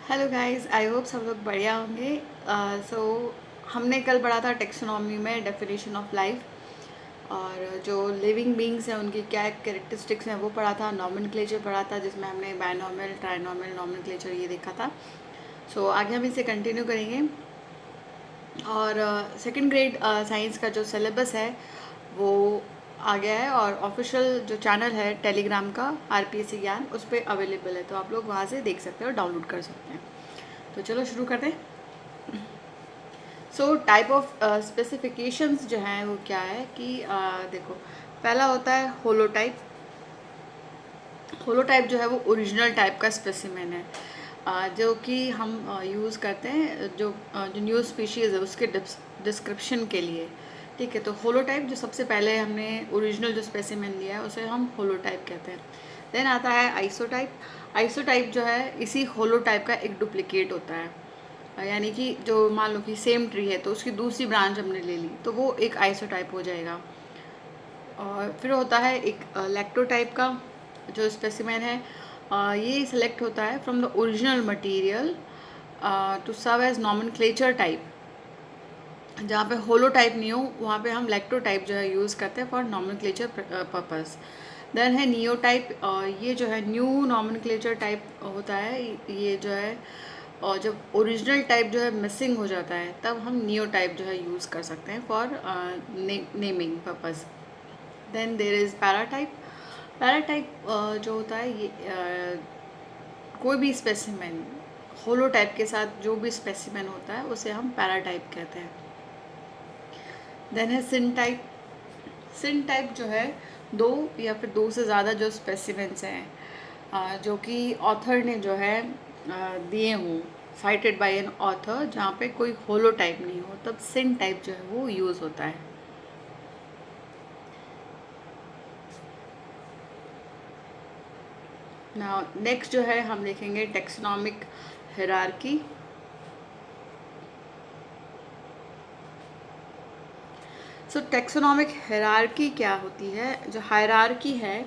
Hello guys, I hope सब लोग बढ़िया होंगे। सो हमने कल पढ़ा था टेक्सोनॉमी में डेफिनेशन ऑफ लाइफ, और जो लिविंग बींग्स हैं उनकी क्या कैरेक्टरिस्टिक्स हैं वो पढ़ा था। नॉमेनक्लेचर पढ़ा था जिसमें हमने बायनॉमियल, ट्राइनॉमियल, नॉमेनक्लेचर ये देखा था। सो आगे हम इसे कंटिन्यू करेंगे। और सेकंड ग्रेड साइंस का जो सिलेबस है वो आ गया है, और ऑफिशियल जो चैनल है टेलीग्राम का आरपीएससी ज्ञान उस पर अवेलेबल है, तो आप लोग वहाँ से देख सकते हो, डाउनलोड कर सकते हैं। तो चलो शुरू करते हैं। सो टाइप ऑफ स्पेसिफिकेशंस जो हैं वो क्या है कि देखो, पहला होता है होलोटाइप। होलोटाइप जो है वो ओरिजिनल टाइप का स्पेसिमेन है, जो कि हम यूज़ करते हैं जो न्यू स्पीशीज़ है उसके डिस्क्रिप्शन के लिए। ठीक है, तो होलोटाइप जो सबसे पहले हमने ओरिजिनल जो स्पेसिमेन लिया है उसे हम होलोटाइप कहते हैं। देन आता है आइसोटाइप। आइसोटाइप जो है इसी होलोटाइप का एक डुप्लीकेट होता है, यानी कि जो मान लो कि सेम ट्री है तो उसकी दूसरी ब्रांच हमने ले ली तो वो एक आइसोटाइप हो जाएगा। और फिर होता है एक लैक्टोटाइप का जो स्पेसिमेन है, ये सेलेक्ट होता है from the original material to serve as nomenclature type. जहाँ पे होलोटाइप नहीं हो वहाँ पे हम लैक्टोटाइप जो है यूज़ करते हैं फॉर नॉमेनक्लेचर पर्पस। देन है नियोटाइप। ये जो है न्यू नॉमेनक्लेचर टाइप होता है। ये जो है, और जब ओरिजिनल टाइप जो है मिसिंग हो जाता है तब हम नियो टाइप जो है यूज़ कर सकते हैं for naming purpose. Then there is paratype. Paratype जो होता है ये कोई भी स्पेसिमेन होलोटाइप के साथ जो भी स्पेसिमेन होता है उसे हम पैराटाइप कहते हैं। देन है सिन टाइप। सिन टाइप जो है दो या फिर दो से ज़्यादा जो स्पेसिमेंस हैं, जो कि ऑथर ने जो है दिए हों, साइटेड बाय एन ऑथर, जहाँ पे कोई होलो टाइप नहीं हो, तब सिन टाइप जो है वो यूज़ होता है। ना नेक्स्ट जो है हम देखेंगे टेक्सोनॉमिक हायरार्की। सो टेक्सोनॉमिक हायरार्की क्या होती है? जो हायरार्की है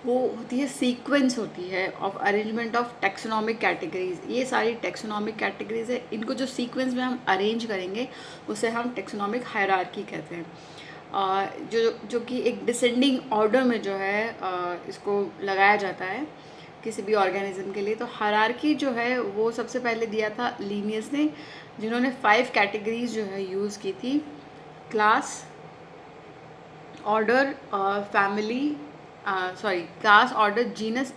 वो होती है, सीक्वेंस होती है of arrangement of taxonomic categories. ये सारी टेक्सोनॉमिक कैटेगरीज है, इनको जो सीक्वेंस में हम अरेंज करेंगे उसे हम टेक्सोनॉमिक हायरार्की कहते हैं। जो कि एक डिसेंडिंग ऑर्डर में जो है इसको लगाया जाता है किसी भी ऑर्गेनिज्म के लिए। तो हायरार्की जो है वो सबसे पहले दिया था लीनियस ने, जिन्होंने 5 कैटेगरीज जो है यूज़ की थी: class, order, family, sorry, class, order, genus,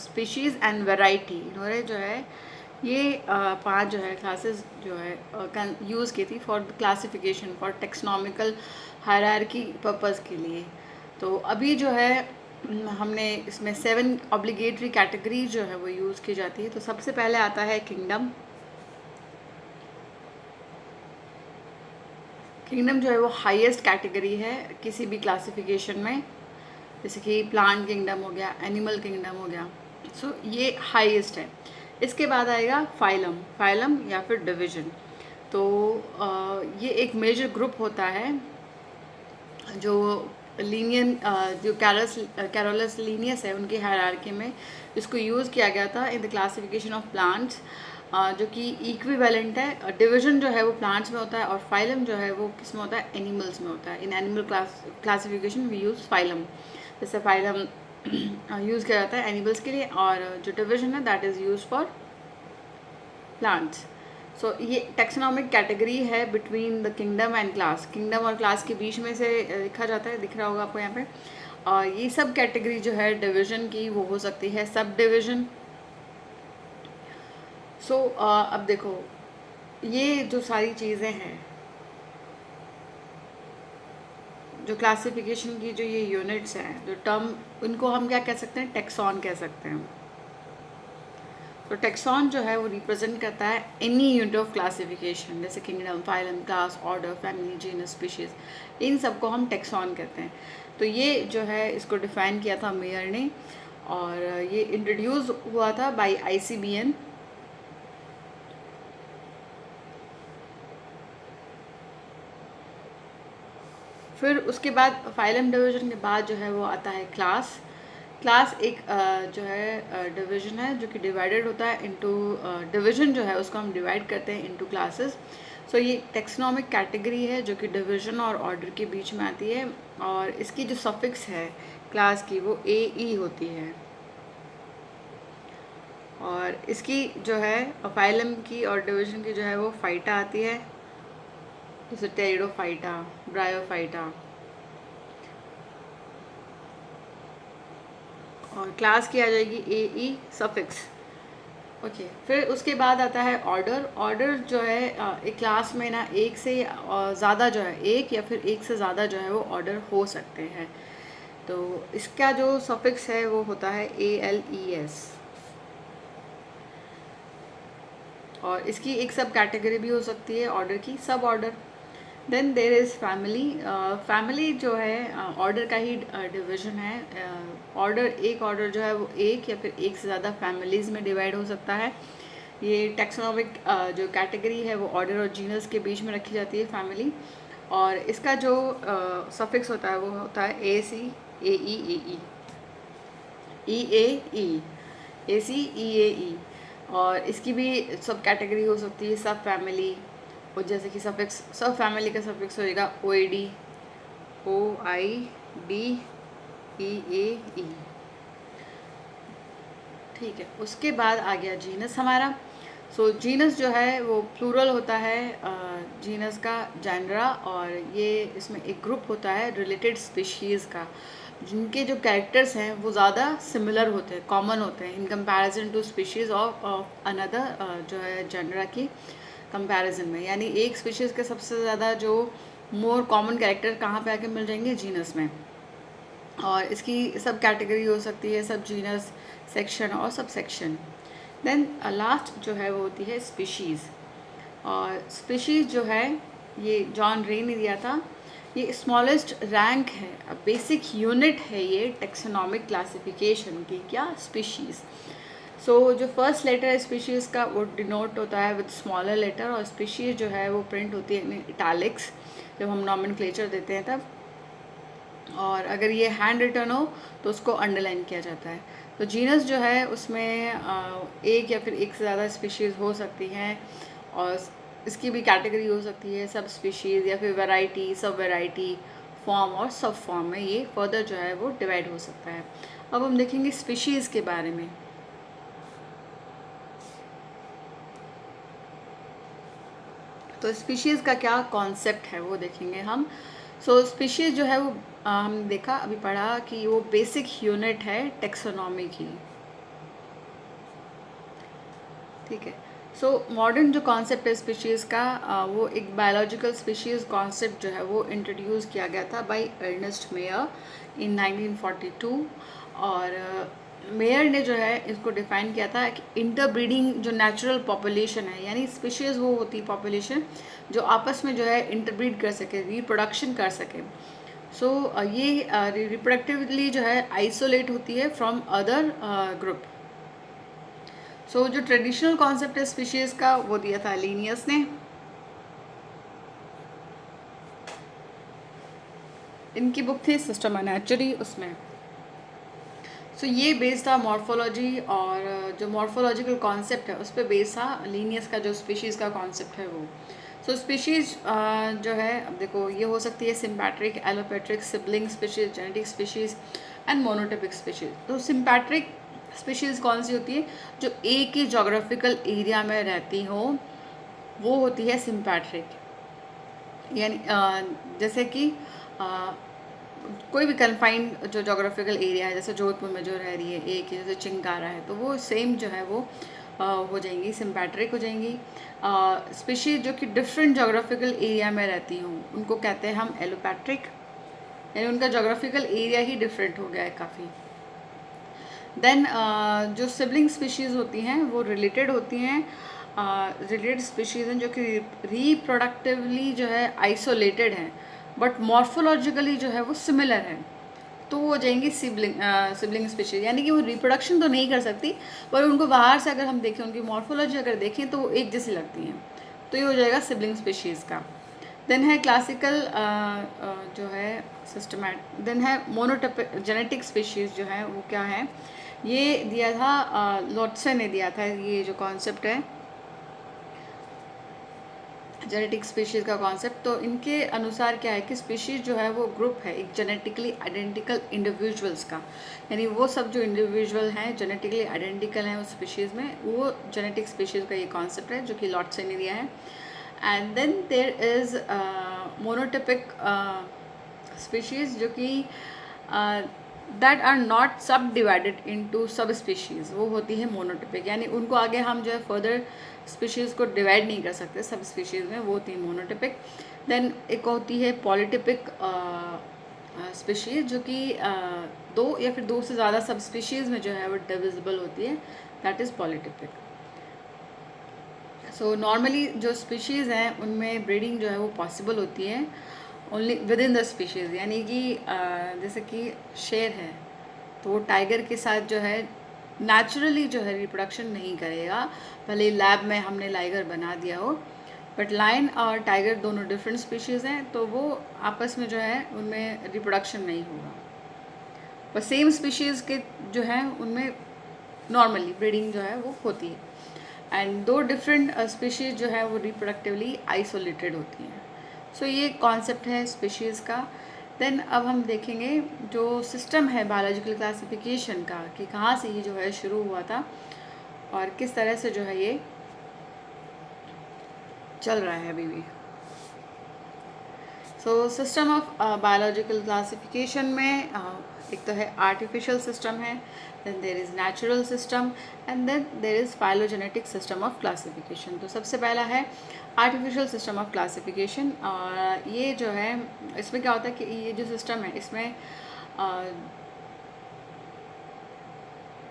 species and variety. इन्होंने जो है ये 5 जो है क्लासेस जो है यूज़ की थी for classification, for taxonomical hierarchy purpose के लिए। तो अभी जो है हमने इसमें 7 ऑब्लिगेटरी कैटेगरीज जो है वो यूज़ की जाती है। तो सबसे पहले आता है किंगडम। किंगडम जो है वो हाईएस्ट कैटेगरी है किसी भी क्लासिफिकेशन में, जैसे कि प्लांट किंगडम हो गया, एनिमल किंगडम हो गया। सो ये हाईएस्ट है। इसके बाद आएगा फाइलम। फाइलम या फिर डिवीजन। तो ये एक मेजर ग्रुप होता है जो लीनियन, जो कैरोलस लीनियस है उनकी हायरार्की में इसको यूज़ किया गया था in the classification of plants, जो कि इक्विवेलेंट है। डिवीजन जो है वो प्लांट्स में होता है और फाइलम जो है वो किस में होता है? एनिमल्स में होता है। In animal classification we use phylum. जैसे फाइलम यूज़ किया जाता है एनिमल्स के लिए, और जो डिवीजन है that is use for plants. So ये टेक्सोनॉमिक कैटेगरी है between the kingdom and class. Kingdom और क्लास के बीच में से लिखा जाता है, दिख रहा होगा आपको यहाँ पे। और ये सब कैटेगरी जो है डिवीजन की वो हो सकती है सब डिवीजन। सो अब देखो, ये जो सारी चीज़ें हैं, जो क्लासिफिकेशन की जो ये यूनिट्स हैं, जो टर्म, उनको हम क्या कह सकते हैं? टेक्सॉन कह सकते हैं। तो टेक्सॉन जो है वो रिप्रेजेंट करता है एनी यूनिट ऑफ क्लासिफिकेशन, जैसे kingdom, phylum, class, order, family, genus, species, इन सबको हम टेक्सॉन कहते हैं। तो ये जो है इसको डिफाइन किया था मेयर ने, और ये इंट्रोड्यूस हुआ था बाय आईसीबीएन। फिर उसके बाद फाइलम डिवीजन के बाद जो है वो आता है क्लास। क्लास एक जो है डिवीजन है जो कि डिवाइडेड होता है इनटू डिवीजन जो है उसको हम डिवाइड करते हैं इनटू क्लासेस। सो ये टेक्सोनॉमिक कैटेगरी है जो कि डिवीजन और ऑर्डर के बीच में आती है, और इसकी जो सफिक्स है क्लास की वो ए ई होती है। और इसकी जो है फाइलम की और डिवीजन की जो है वो फाइटा आती है, जैसे टेरिडोफाइटा, ब्रायोफाइटा। और क्लास की आ जाएगी ए ई सफिक्स। ओके, फिर उसके बाद आता है ऑर्डर। ऑर्डर जो है एक क्लास में ना एक से ज़्यादा जो है, एक या फिर एक से ज़्यादा जो है वो ऑर्डर हो सकते हैं। तो इसका जो सफिक्स है वो होता है ALES। और इसकी एक सब कैटेगरी भी हो सकती है ऑर्डर की, suborder. Then there is family. Family जो है ऑर्डर का ही डिवीजन है। ऑर्डर एक ऑर्डर जो है वो एक या फिर एक से ज़्यादा फैमिलीज़ में डिवाइड हो सकता है। ये टैक्सोनॉमिक जो कैटेगरी है वो ऑर्डर और जीनस के बीच में रखी जाती है, फैमिली। और इसका जो सफिक्स होता है वो होता है AC AE AE EAE AC EAE। और इसकी भी सब कैटेगरी हो सकती है, सब फैमिली। और जैसे कि सफिक्स, सब फैमिली का सफिक्स होएगा OID OIDEAE। ठीक है, उसके बाद आ गया जीनस हमारा। सो जीनस जो है वो प्लूरल होता है जीनस का जेनरा, और ये इसमें एक ग्रुप होता है रिलेटेड स्पीशीज़ का, जिनके जो कैरेक्टर्स हैं वो ज़्यादा सिमिलर होते हैं, कॉमन होते हैं in comparison to species of another जो है जेनरा की कंपैरिजन में। यानी एक स्पीशीज़ के सबसे ज़्यादा जो मोर कॉमन कैरेक्टर कहाँ पे आके मिल जाएंगे, जीनस में। और इसकी सब कैटेगरी हो सकती है, सब जीनस, सेक्शन और सब सेक्शन। देन लास्ट जो है वो होती है स्पीशीज़। और स्पीशीज़ जो है ये जॉन रे ने दिया था। ये स्मॉलेस्ट रैंक है, बेसिक यूनिट है ये टेक्सोनॉमिक क्लासिफिकेशन की, क्या, स्पीशीज़। सो जो फर्स्ट लेटर है स्पीशीज़ का वो डिनोट होता है विद स्मॉलर लेटर, और स्पीशीज़ जो है वो प्रिंट होती है इन इटैलिक्स जब हम नॉमेनक्लेचर देते हैं तब। और अगर ये हैंड रिटन हो तो उसको अंडरलाइन किया जाता है। तो जीनस जो है उसमें एक या फिर एक से ज़्यादा स्पीशीज़ हो सकती हैं, और इसकी भी कैटेगरी हो सकती है, सब स्पीशीज़ या फिर वैरायटी, सब वैरायटी, फॉर्म और सब फॉर्म में ये फर्दर जो है वो डिवाइड हो सकता है। अब हम देखेंगे स्पीशीज़ के बारे में। तो स्पीशीज़ का क्या कॉन्सेप्ट है वो देखेंगे हम। सो स्पीशीज़ जो है वो हमने देखा, अभी पढ़ा कि वो बेसिक यूनिट है टेक्सोनॉमी की। ठीक है। सो मॉडर्न जो कॉन्सेप्ट है स्पीशीज़ का वो एक बायोलॉजिकल स्पीशीज़ कॉन्सेप्ट जो है वो इंट्रोड्यूस किया गया था बाय अर्नेस्ट मेयर इन 1942। और मेयर ने जो है इसको डिफाइन किया था कि इंटरब्रीडिंग जो नेचुरल पॉपुलेशन है, यानी स्पीशीज़ वो होती है पॉपुलेशन जो आपस में जो है इंटरब्रीड कर सके, रिप्रोडक्शन कर सके। सो ये रिप्रोडक्टिवली जो है आइसोलेट होती है फ्रॉम अदर ग्रुप। सो जो ट्रेडिशनल कॉन्सेप्ट है स्पीशीज़ का वो दिया था लीनियस ने। इनकी बुक थी सिस्टम नेचुरी, उसमें। सो ये बेस्ड था मॉर्फोलॉजी, और जो मॉर्फोलॉजिकल कॉन्सेप्ट है उस पर बेस्ड था लीनियस का जो स्पीशीज़ का कॉन्सेप्ट है वो। सो स्पीशीज़ जो है, अब देखो, ये हो सकती है sympatric, allopatric, sibling species, genetic species and monotypic species. तो सिम्पैट्रिक स्पीशीज़ कौन सी होती है, जो एक ही जोग्राफिकल एरिया में रहती हो, वो होती है सिम्पैट्रिक। यानी जैसे कि कोई भी कन्फाइंड जो जोग्राफिकल एरिया है, जैसे जोधपुर में जो रह रही है एक ही, जैसे चिंकारा है, तो वो सेम जो है वो हो जाएंगी, सिम्पैट्रिक हो जाएंगी। स्पीशीज जो कि डिफरेंट जोग्राफिकल एरिया में रहती हों उनको कहते हैं हम एलोपैट्रिक, यानी उनका जोग्राफिकल एरिया ही डिफरेंट हो गया है काफ़ी। देन जो सिबलिंग स्पीशीज़ होती हैं वो रिलेटेड होती हैं, रिलेटेड स्पीशीज़ हैं जो कि रिप्रोडक्टिवली जो है आइसोलेटेड हैं, बट मॉर्फोलॉजिकली जो है वो सिमिलर है, तो वो हो जाएंगी सिबलिंग स्पीशीज़। यानी कि वो रिप्रोडक्शन तो नहीं कर सकती, पर उनको बाहर से अगर हम देखें, उनकी मॉर्फोलॉजी अगर देखें तो वो एक जैसी लगती हैं, तो ये हो जाएगा सिबलिंग स्पीशीज़ का। देन है क्लासिकल जो है सिस्टमैट देन है मोनोटिपिक जेनेटिक स्पीशीज़ जो है वो क्या है, ये दिया था लॉटसे ने दिया था ये जो कॉन्सेप्ट है जेनेटिक स्पीशीज़ का कॉन्सेप्ट। तो इनके अनुसार क्या है कि स्पीशीज़ जो है वो ग्रुप है एक जेनेटिकली आइडेंटिकल इंडिविजुअल्स का, यानी वो सब जो इंडिविजुअल हैं जेनेटिकली आइडेंटिकल हैं उस स्पीशीज़ में, वो जेनेटिक स्पीशीज़ का ये कॉन्सेप्ट है जो कि लॉटसे ने दिया है। And then there is monotypic species जो कि that are not subdivided into subspecies, वो होती है मोनोटिपिक, यानी उनको आगे हम जो है फर्दर स्पीशीज़ को डिवाइड नहीं कर सकते सब स्पीशीज़ में, वो होती है मोनोटिपिक। देन एक होती है पॉलीटिपिक स्पीशीज़ जो कि दो या फिर दो से ज़्यादा सब स्पीशीज़ में जो है वो डिविजिबल होती है, that is polytypic. So normally जो स्पीशीज़ हैं उनमें ब्रीडिंग जो है वो पॉसिबल होती है only with in the species, यानी कि जैसे कि शेर है तो वो टाइगर के साथ जो है नेचुरली जो है रिप्रोडक्शन नहीं करेगा, भले लैब में हमने टाइगर बना दिया हो, बट लायन और टाइगर दोनों डिफरेंट स्पीशीज़ हैं तो वो आपस में जो है उनमें रिप्रोडक्शन नहीं होगा। पर सेम स्पीशीज़ के जो है उनमें नॉर्मली ब्रीडिंग जो है वो होती है, एंड दो डिफरेंट स्पीशीज़ जो है वो रिप्रोडक्टिवली आइसोलेटेड होती हैं। सो ये कॉन्सेप्ट है स्पीशीज़ का। देन अब हम देखेंगे जो सिस्टम है बायोलॉजिकल क्लासिफिकेशन का कि कहाँ से ये जो है शुरू हुआ था और किस तरह से जो है ये चल रहा है अभी भी। So system of biological classification में एक तो है आर्टिफिशियल सिस्टम है, then there is natural system and then there is phylogenetic system of classification. तो सबसे पहला है आर्टिफिशियल सिस्टम ऑफ क्लासिफिकेशन, और ये जो है इसमें क्या होता है कि ये जो सिस्टम है इसमें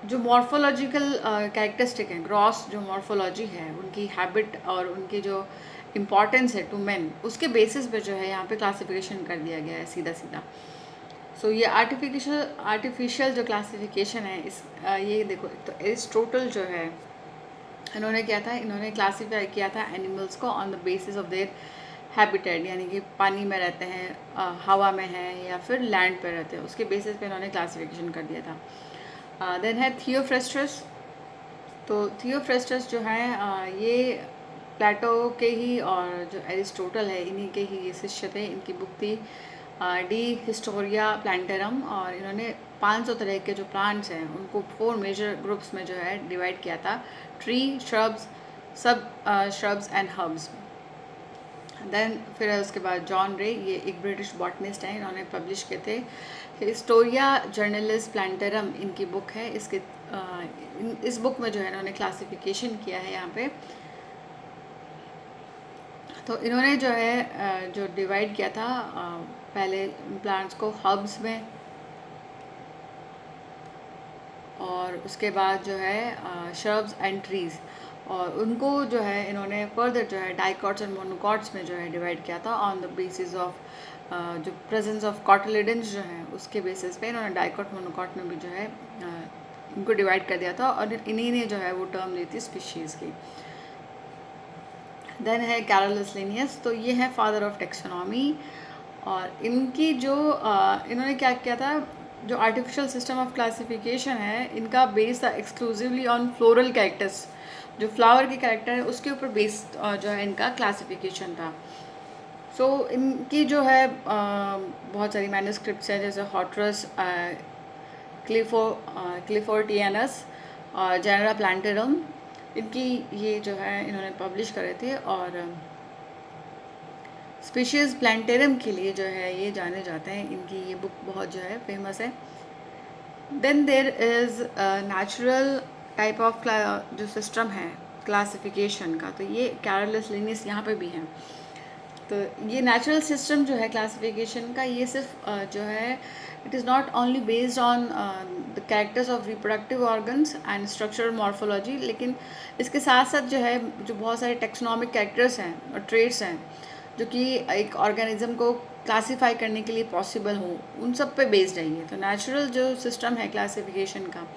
जो मॉर्फोलॉजिकल कैरेक्टरिस्टिक हैं, ग्रॉस जो मॉर्फोलॉजी है उनकी हैबिट और उनकी जो इम्पॉर्टेंस है टू मेन, उसके बेसिस पे जो है यहाँ पे क्लासिफिकेशन कर दिया गया है सीधा सीधा। सो ये आर्टिफिशियल जो क्लासिफिकेशन है इस ये देखो, तो एरिस्टोटल जो है इन्होंने क्या था, इन्होंने क्लासीफाई किया था एनिमल्स को on the basis of their habitat, यानी कि पानी में रहते हैं, हवा में है या फिर लैंड पर रहते हैं, उसके बेसिस पे इन्होंने क्लासिफिकेशन कर दिया था। देन है थियोफ्रेस्टस। तो थियोफ्रेस्टस जो है ये प्लेटो के ही और जो एरिस्टोटल है इन्हीं के ही ये शिष्य थे। इनकी बुक थी डी हिस्टोरिया प्लांटेरम, और इन्होंने 500 तरह के जो प्लांट्स हैं उनको 4 मेजर ग्रुप्स में जो है डिवाइड किया था, ट्री, श्रब्स, सब श्रब्स एंड हर्ब्स। देन फिर उसके बाद जॉन रे, ये एक ब्रिटिश बॉटनिस्ट हैं, इन्होंने पब्लिश किए थे हिस्टोरिया जर्नलिस्ट प्लांटेरम इनकी बुक है। इसके इस बुक में जो है इन्होंने क्लासिफिकेशन किया है यहाँ पे। तो इन्होंने जो है जो डिवाइड किया था पहले प्लांट्स को हर्ब्स में, और उसके बाद जो है श्रब्स एंड ट्रीज़, और उनको जो है इन्होंने फर्दर जो है डाइकॉट्स एंड मोनोकॉट्स में जो है डिवाइड किया था ऑन द बेसिस ऑफ जो प्रेजेंस ऑफ कॉटिलिडेंस जो है उसके बेसिस पे इन्होंने डाइकॉट मोनोकॉट में भी जो है इनको डिवाइड कर दिया था, और इन्हीं ने जो है वो टर्म ली थी स्पीशीज़ की। देन है कैरोलस लिनियस, तो ये है फादर ऑफ टेक्सोनॉमी, और इनकी जो इन्होंने क्या किया था, जो आर्टिफिशियल सिस्टम ऑफ क्लासिफिकेशन है इनका बेस था एक्सक्लूसिवली ऑन फ्लोरल कैरेक्टर्स, जो फ्लावर के कैरेक्टर है उसके ऊपर बेस्ड जो है इनका क्लासिफिकेशन था। सो इनकी जो है बहुत सारी मैन्युस्क्रिप्ट्स हैं, जैसे हॉटरस क्लिफोर्टियनस और जेनरा प्लांटेरम, इनकी ये जो है इन्होंने पब्लिश करे थे, और स्पीशीज़ प्लांटेरम के लिए जो है ये जाने जाते हैं, इनकी ये बुक बहुत जो है फेमस है। Then there is natural type of जो सिस्टम है क्लासिफिकेशन का, तो ये कैरोलस लिनियस यहाँ पे भी हैं। तो ये नेचुरल सिस्टम जो है क्लासिफिकेशन का, ये सिर्फ जो है it is not only based on the characters of reproductive organs and structural morphology, लेकिन इसके साथ साथ जो है जो बहुत सारे टेक्सोनॉमिक कैरेक्टर्स हैं और ट्रेट्स हैं जो कि एक ऑर्गेनिज्म को क्लासीफाई करने के लिए पॉसिबल हो, उन सब पे बेस्ड है ये। तो नेचुरल जो सिस्टम है क्लासिफिकेशन का,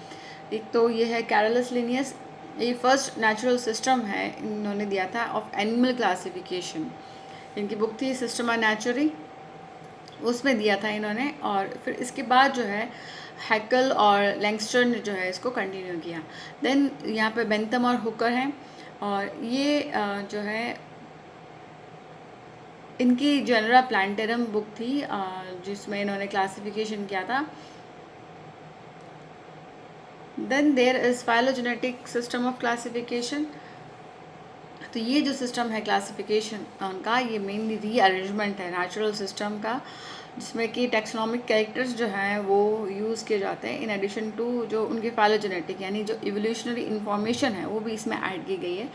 एक तो ये है कैरोलस लिनियस, ये फर्स्ट नेचुरल सिस्टम है इन्होंने दिया था ऑफ एनिमल क्लासिफिकेशन। इनकी बुक थी सिस्टमा नेचुरी, उसमें दिया था इन्होंने। और फिर इसके बाद जो है हैकल और लैंगस्टर ने जो है इसको कंटिन्यू किया। देन यहाँ पे बेंथम और हुकर हैं, और ये जो है इनकी जनरा प्लांटेरम बुक थी, जिसमें इन्होंने क्लासिफिकेशन किया था। Then there is phylogenetic system of classification. तो ये जो सिस्टम है क्लासिफिकेशन उनका, ये मेनली रीअरेंजमेंट है नेचुरल सिस्टम का, जिसमें कि टेक्सोनॉमिक कैरेक्टर्स जो हैं वो यूज़ किए जाते हैं इन एडिशन टू जो उनके फाइलोजेनेटिक यानी जो इवोल्यूशनरी इन्फॉर्मेशन है वो भी इसमें ऐड की गई है।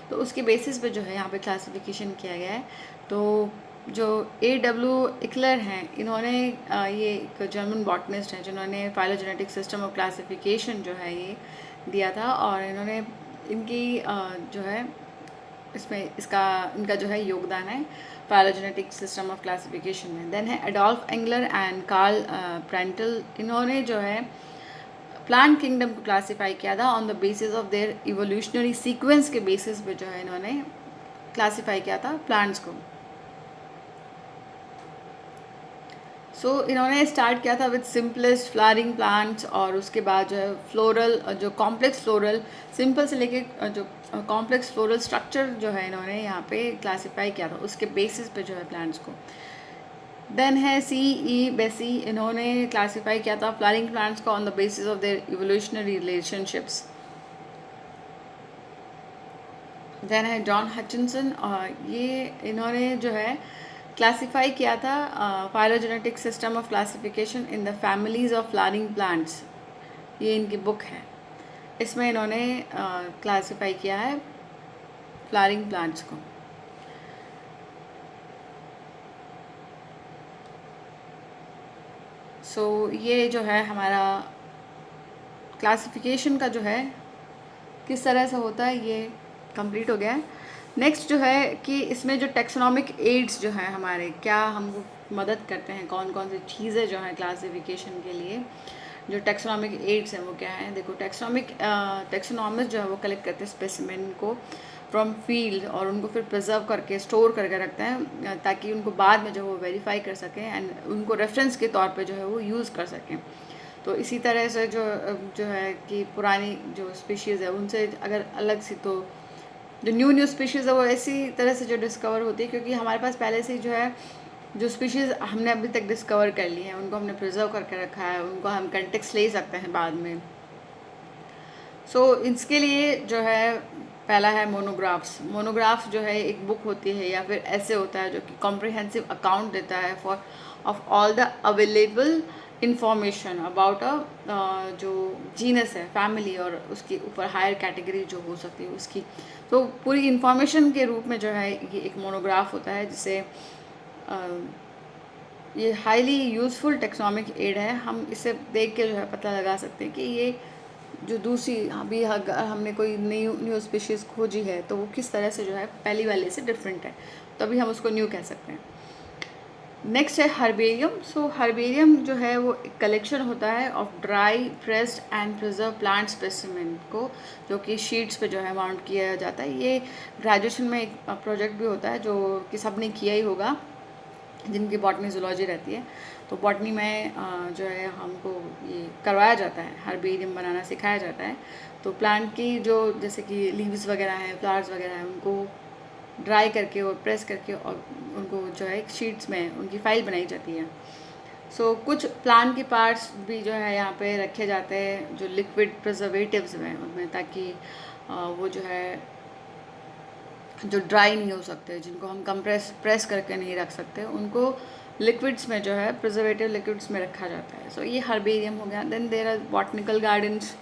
तो उसके बेसिस पे जो है यहाँ पे क्लासिफिकेशन किया गया है। तो जो A.W. इकलर हैं, इन्होंने ये एक जर्मन बॉटनिस्ट हैं जिन्होंने फाइलोजेनेटिक सिस्टम ऑफ क्लासिफिकेशन जो है ये दिया था, और इन्होंने इनकी जो है इसमें इनका जो है योगदान है फाइलोजेनेटिक सिस्टम ऑफ क्लासिफिकेशन में। देन है Adolf angler and Karl Prantl, इन्होंने जो है प्लांट किंगडम को क्लासीफाई किया था on the basis of their evolutionary sequence के बेसिस पे जो है इन्होंने क्लासीफाई किया था प्लांट्स को। सो इन्होंने स्टार्ट किया था विद सिंपलेस्ट फ्लावरिंग प्लांट्स, और उसके बाद जो है फ्लोरल जो कॉम्प्लेक्स फ्लोरल सिंपल से लेके जो कॉम्प्लेक्स फ्लोरल स्ट्रक्चर जो है इन्होंने यहाँ पे क्लासीफाई किया था उसके बेसिस पे जो है प्लांट्स को। देन है C.E. बेसी, इन्होंने क्लासीफाई किया था फ्लावरिंग प्लांट्स को on the basis of their evolutionary relationships. Then है जॉन हचिनसन, और ये इन्होंने जो है क्लासीफाई किया था phylogenetic system of classification in the families of flowering plants, ये इनकी बुक है। इसमें इन्होंने क्लासीफाई किया है फ्लावरिंग प्लांट्स को। सो ये जो है हमारा क्लासिफिकेशन का जो है किस तरह से होता है ये कंप्लीट हो गया है। नेक्स्ट जो है कि इसमें जो टेक्सोनॉमिक एड्स जो हैं हमारे क्या हमको मदद करते हैं, कौन कौन सी चीज़ें जो हैं क्लासिफिकेशन के लिए जो टेक्सोनॉमिक एड्स हैं वो क्या है। देखो टेक्सोनॉमिस्ट जो है वो कलेक्ट करते हैं स्पेसिमेन को फ्रॉम फील्ड, और उनको फिर प्रिजर्व करके स्टोर करके रखते हैं ताकि उनको बाद में जो वो वेरीफाई कर सकें एंड उनको रेफरेंस के तौर पे जो है वो यूज़ कर सकें। तो इसी तरह से जो है कि पुरानी जो स्पीशीज़ है उनसे अगर अलग सी, तो जो न्यू स्पीशीज़ है वो ऐसी तरह से जो डिस्कवर होती है क्योंकि हमारे पास पहले से जो है जो स्पीशीज़ हमने अभी तक डिस्कवर कर ली हैं उनको हमने प्रिजर्व करके रखा है, उनको हम कंटेक्स्ट ले सकते हैं बाद में। सो इसके लिए जो है पहला है मोनोग्राफ्स जो है एक बुक होती है या फिर ऐसे होता है जो कि कॉम्प्रिहेंसिव अकाउंट देता है of all the available information about जो जीनस है फैमिली और उसके ऊपर हायर कैटेगरी जो हो सकती है उसकी, तो पूरी इंफॉर्मेशन के रूप में जो है ये एक मोनोग्राफ होता है जिसे ये हाईली यूज़फुल टेक्सोनॉमिक एड है। हम इसे देख के जो है पता लगा सकते हैं कि ये जो दूसरी अभी अगर हमने कोई न्यू स्पीशीज़ खोजी है तो वो किस तरह से जो है पहली वाले से डिफरेंट है, तभी हम उसको न्यू कह सकते हैं। नेक्स्ट है हर्बेरियम। सो हर्बेरियम जो है वो एक कलेक्शन होता है of dry pressed and preserve plant specimen को, जो कि शीट्स पे जो है माउंट किया जाता है। ये ग्रेजुएशन में एक प्रोजेक्ट भी होता है जो कि सब ने किया ही होगा जिनकी बॉटनी जूलॉजी रहती है। तो बॉटनी में जो है हमको ये करवाया जाता है, हर्बेरियम बनाना सिखाया जाता है। तो प्लांट की जो जैसे कि लीव्स वगैरह हैं, फ्लावर्स वगैरह हैं, उनको ड्राई करके और प्रेस करके और उनको जो है शीट्स में उनकी फ़ाइल बनाई जाती है। सो कुछ प्लांट के पार्ट्स भी जो है यहाँ पे रखे जाते हैं जो लिक्विड प्रिजर्वेटिव्स में उनमें, ताकि वो जो है जो ड्राई नहीं हो सकते, जिनको हम प्रेस करके नहीं रख सकते, उनको लिक्विड्स में जो है प्रिजर्वेटिव लिक्विड्स में रखा जाता है। सो ये हर्बेरियम हो गया। Then there are botanical gardens.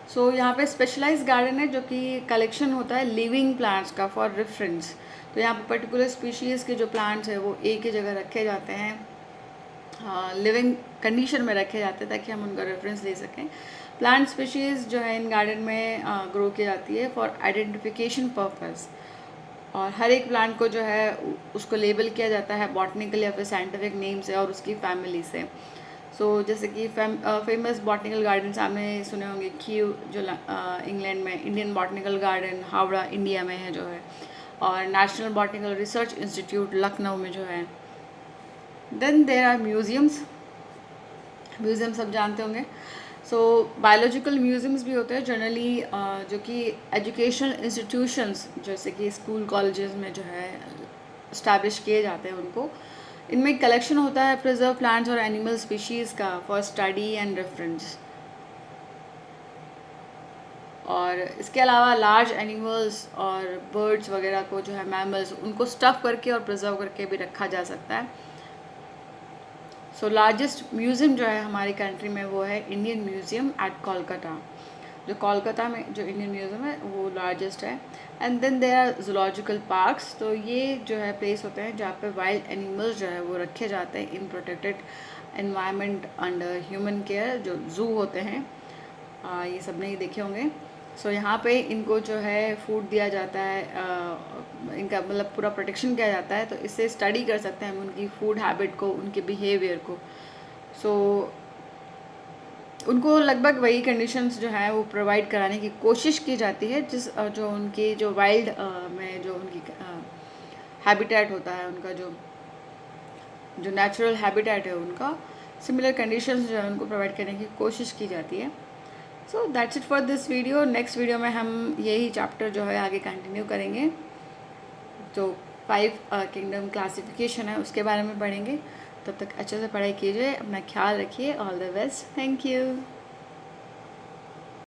So यहाँ पे स्पेशलाइज गार्डन है जो कि कलेक्शन होता है लिविंग प्लांट्स का फॉर रेफरेंस। तो यहाँ पे पर्टिकुलर स्पीशीज़ के जो प्लांट्स हैं वो एक ही जगह रखे जाते हैं, लिविंग कंडीशन में रखे जाते हैं ताकि हम उनका रेफरेंस ले सकें। प्लांट स्पीशीज़ जो है इन गार्डन में ग्रो की जाती है फॉर आइडेंटिफिकेशन पर्पस, और हर एक प्लांट को जो है उसको लेबल किया जाता है बॉटनिकल या फिर साइंटिफिक नेम से और उसकी फैमिली से। सो जैसे कि फेमस बॉटनिकल गार्डन आपने सुने होंगे, क्यू जो इंग्लैंड में, Indian botanical garden Howrah India में है जो है, और national botanical research institute Lucknow में जो है। Then there are museums. Museum सब जानते होंगे। सो बायोलॉजिकल म्यूज़ियम्स भी होते हैं जनरली, जो कि एजुकेशनल इंस्टीट्यूशंस जैसे कि स्कूल कॉलेजेस में जो है इस्टेब्लिश किए जाते हैं उनको। इनमें कलेक्शन होता है प्रिजर्व प्लांट्स और एनिमल स्पीशीज़ का फॉर स्टडी एंड रेफरेंस। और इसके अलावा लार्ज एनिमल्स और बर्ड्स वगैरह को जो है मैमल्स उनको स्टफ़ करके और प्रिजर्व करके भी रखा जा सकता है। सो लार्जेस्ट म्यूज़ियम जो है हमारी कंट्री में वो है इंडियन म्यूज़ियम एट कोलकाता। जो कोलकाता में जो इंडियन म्यूज़ियम है वो लार्जेस्ट है। And then there are zoological parks. तो ये जो है प्लेस होते हैं जहाँ पे वाइल्ड एनिमल्स जो है वो रखे जाते हैं इन protected environment under human care, जो जू होते हैं। ये सब नहीं देखे होंगे। सो यहाँ पे इनको जो है फूड दिया जाता है, इनका मतलब पूरा प्रोटेक्शन किया जाता है। तो इससे स्टडी कर सकते हैं हम उनकी फूड हैबिट को, उनके बिहेवियर को। सो उनको लगभग वही कंडीशंस जो है वो प्रोवाइड कराने की कोशिश की जाती है जिस जो उनकी जो वाइल्ड में जो उनकी हैबिटेट होता है, उनका जो जो नेचुरल हैबिटेट है उनका सिमिलर कंडीशंस जो है उनको प्रोवाइड करने की कोशिश की जाती है। So that's it for this video. Next video में हम यही चैप्टर जो है आगे कंटिन्यू करेंगे, जो 5 किंगडम क्लासिफिकेशन है उसके बारे में पढ़ेंगे। तब तक अच्छे से पढ़ाई कीजिए, अपना ख्याल रखिए। All the best, thank you.